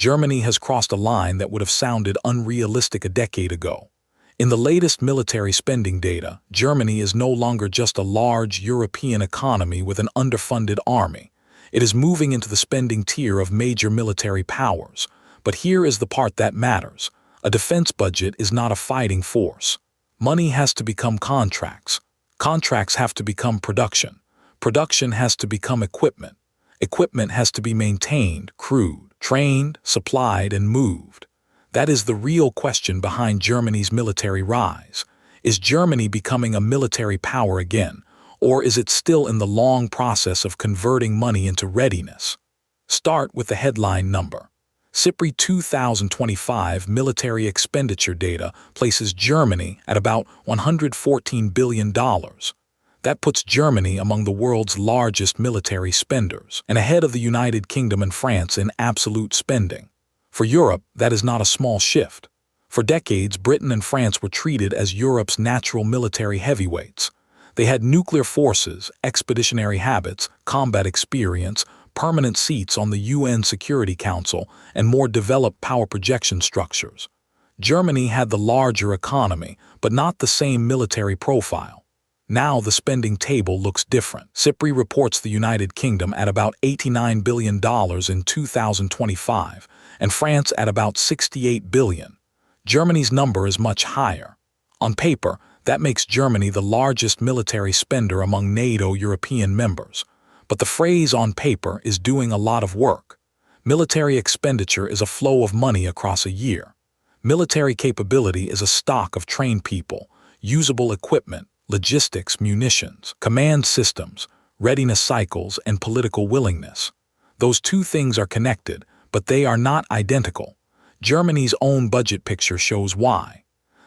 Germany has crossed a line that would have sounded unrealistic a decade ago. In the latest military spending data, Germany is no longer just a large European economy with an underfunded army. It is moving into the spending tier of major military powers. But here is the part that matters. A defense budget is not a fighting force. Money has to become contracts. Contracts have to become production. Production has to become equipment. Equipment has to be maintained, crewed, trained, supplied, and moved. That is the real question behind Germany's military rise. Is Germany becoming a military power again, or is it still in the long process of converting money into readiness? Start with the headline number. SIPRI 2025 military expenditure data places Germany at about $114 billion. That puts Germany among the world's largest military spenders, and ahead of the United Kingdom and France in absolute spending. For Europe, that is not a small shift. For decades, Britain and France were treated as Europe's natural military heavyweights. They had nuclear forces, expeditionary habits, combat experience, permanent seats on the UN Security Council, and more developed power projection structures. Germany had the larger economy, but not the same military profile. Now the spending table looks different. SIPRI reports the United Kingdom at about $89 billion in 2025, and France at about $68 billion. Germany's number is much higher. On paper, that makes Germany the largest military spender among NATO European members. But the phrase "on paper" is doing a lot of work. Military expenditure is a flow of money across a year. Military capability is a stock of trained people, usable equipment, logistics, munitions, command systems, readiness cycles, and political willingness. Those two things are connected, but they are not identical. Germany's own budget picture shows why.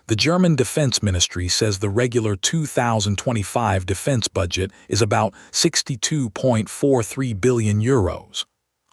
The German Defense Ministry says the regular 2025 defense budget is about 62.43 billion euros.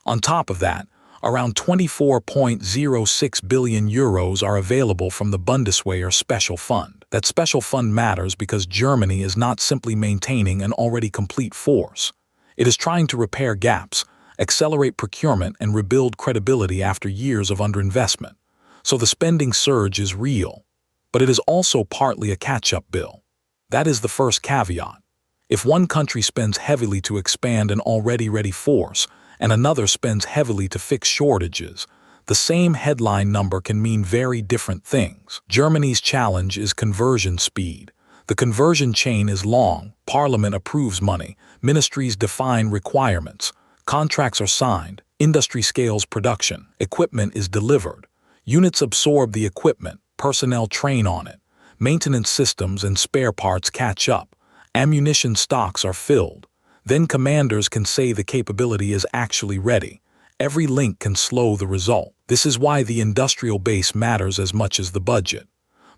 On top of that, around 24.06 billion euros are available from the Bundeswehr Special Fund. That special fund matters because Germany is not simply maintaining an already complete force. It is trying to repair gaps, accelerate procurement, and rebuild credibility after years of underinvestment. So the spending surge is real. But it is also partly a catch-up bill. That is the first caveat. If one country spends heavily to expand an already ready force, and another spends heavily to fix shortages, the same headline number can mean very different things. Germany's challenge is conversion speed. The conversion chain is long. Parliament approves money, ministries define requirements, contracts are signed, industry scales production, equipment is delivered, units absorb the equipment, personnel train on it, maintenance systems and spare parts catch up, ammunition stocks are filled. Then commanders can say the capability is actually ready. Every link can slow the result. This is why the industrial base matters as much as the budget.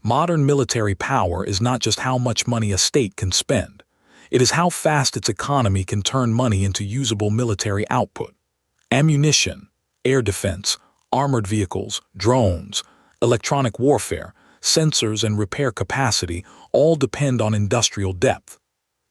Modern military power is not just how much money a state can spend. It is how fast its economy can turn money into usable military output. Ammunition, air defense, armored vehicles, drones, electronic warfare, sensors, and repair capacity all depend on industrial depth.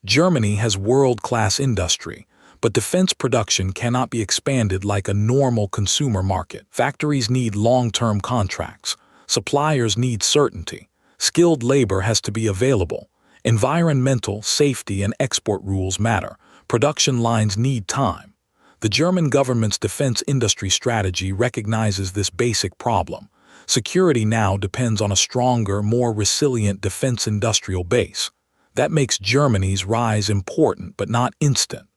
Germany has world-class industry, but defense production cannot be expanded like a normal consumer market. Factories need long-term contracts. Suppliers need certainty. Skilled labor has to be available. Environmental, safety, and export rules matter. Production lines need time. The German government's defense industry strategy recognizes this basic problem. Security now depends on a stronger, more resilient defense industrial base. That makes Germany's rise important but not instant.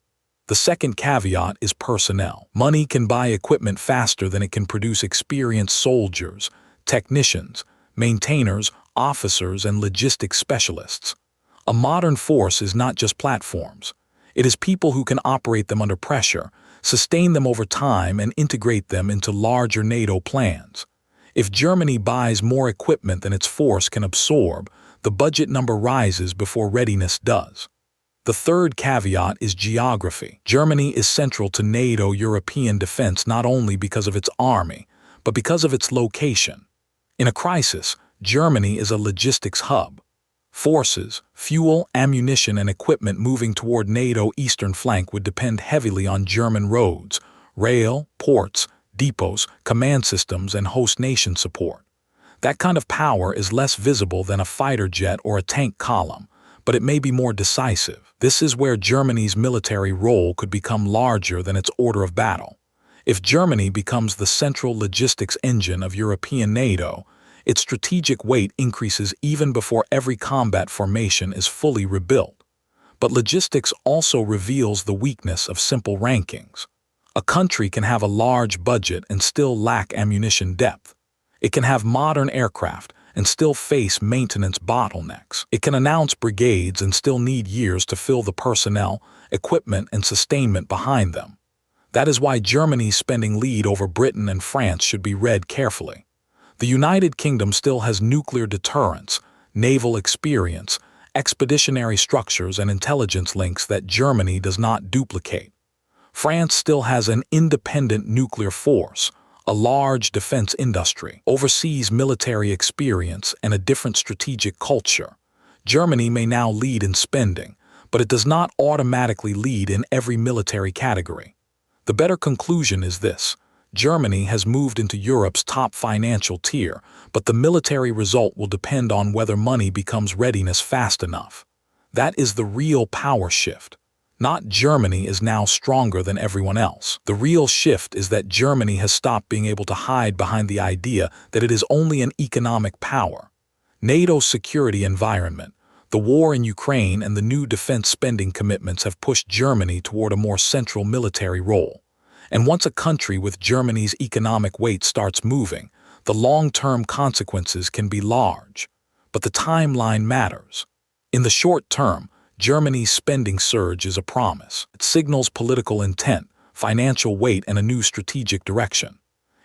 The second caveat is personnel. Money can buy equipment faster than it can produce experienced soldiers, technicians, maintainers, officers, and logistics specialists. A modern force is not just platforms. It is people who can operate them under pressure, sustain them over time, and integrate them into larger NATO plans. If Germany buys more equipment than its force can absorb, the budget number rises before readiness does. The third caveat is geography. Germany is central to NATO European defense not only because of its army, but because of its location. In a crisis, Germany is a logistics hub. Forces, fuel, ammunition, and equipment moving toward NATO eastern flank would depend heavily on German roads, rail, ports, depots, command systems, and host nation support. That kind of power is less visible than a fighter jet or a tank column, but it may be more decisive. This is where Germany's military role could become larger than its order of battle. If Germany becomes the central logistics engine of European NATO, its strategic weight increases even before every combat formation is fully rebuilt. But logistics also reveals the weakness of simple rankings. A country can have a large budget and still lack ammunition depth. It can have modern aircraft and still face maintenance bottlenecks. It can announce brigades and still need years to fill the personnel, equipment, and sustainment behind them. That is why Germany's spending lead over Britain and France should be read carefully. The United Kingdom still has nuclear deterrence, naval experience, expeditionary structures, and intelligence links that Germany does not duplicate. France still has an independent nuclear force, a large defense industry, overseas military experience, and a different strategic culture. Germany may now lead in spending, but it does not automatically lead in every military category. The better conclusion is this: Germany has moved into Europe's top financial tier, but the military result will depend on whether money becomes readiness fast enough. That is the real power shift. Not Germany is now stronger than everyone else. The real shift is that Germany has stopped being able to hide behind the idea that it is only an economic power. NATO's security environment, the war in Ukraine, and the new defense spending commitments have pushed Germany toward a more central military role. And once a country with Germany's economic weight starts moving, the long-term consequences can be large. But the timeline matters. In the short term, Germany's spending surge is a promise. It signals political intent, financial weight, and a new strategic direction.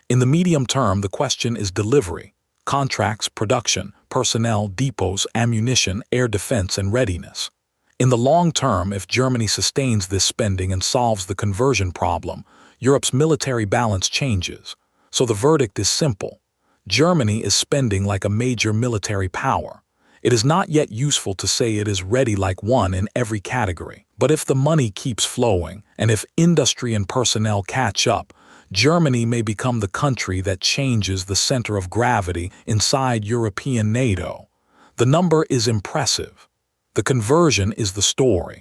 In the medium term, the question is delivery: contracts, production, personnel, depots, ammunition, air defense, and readiness. In the long term, if Germany sustains this spending and solves the conversion problem, Europe's military balance changes. So the verdict is simple: Germany is spending like a major military power. It is not yet useful to say it is ready like one in every category. But if the money keeps flowing, and if industry and personnel catch up, Germany may become the country that changes the center of gravity inside European NATO. The number is impressive. The conversion is the story.